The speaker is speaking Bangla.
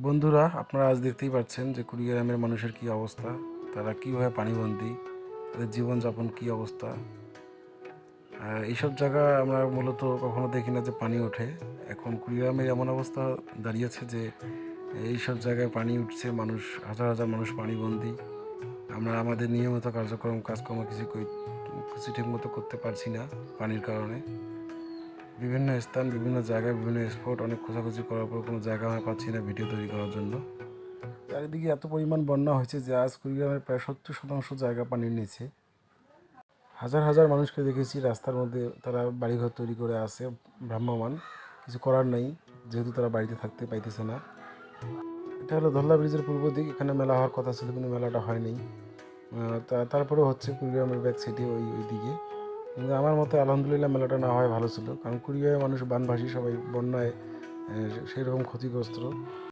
বন্ধুরা, আপনারা আজ দেখতেই পাচ্ছেন যে কুড়িগ্রামের মানুষের কি অবস্থা, তারা কীভাবে পানিবন্দী, তাদের জীবনযাপন কি অবস্থা। এইসব জায়গা আমরা মূলত কখনো দেখি না যে পানি ওঠে। এখন কুড়িগ্রামের এমন অবস্থা দাঁড়িয়েছে যে এইসব জায়গায় পানি উঠছে, মানুষ হাজার হাজার মানুষ পানিবন্দী। আমরা আমাদের নিয়মিত কাজকর্ম কিছু ঠিকমতো করতে পারছি না পানির কারণে। বিভিন্ন স্থান, বিভিন্ন জায়গায়, বিভিন্ন স্পট অনেক খোঁজাখুঁজি করার পর কোনো জায়গা আমরা পাচ্ছি না ভিডিও তৈরি করার জন্য। চারিদিকে এত পরিমাণ বন্যা হয়েছে যে আজ কুড়িগ্রামের প্রায় 70% জায়গা পানির নিচে। হাজার হাজার মানুষকে দেখেছি রাস্তার মধ্যে, তারা বাড়িঘর তৈরি করে আছে ভ্রাম্যমান। কিছু করার নেই, যেহেতু তারা বাড়িতে থাকতে পাইতেছে না। এটা হলো ধল্লা ব্রিজের পূর্ব দিক, এখানে মেলা হওয়ার কথা ছিল কিন্তু মেলাটা হয়নি। তারপরেও হচ্ছে কুড়িগ্রামের ব্যাক সাইডে ওই দিকে। কিন্তু আমার মতে আলহামদুলিল্লাহ মেলাটা না হয় ভালো ছিল, কারণ কুড়িগ্রামের মানুষ বানভাসী, সবাই বন্যায় সেই রকম ক্ষতিগ্রস্ত।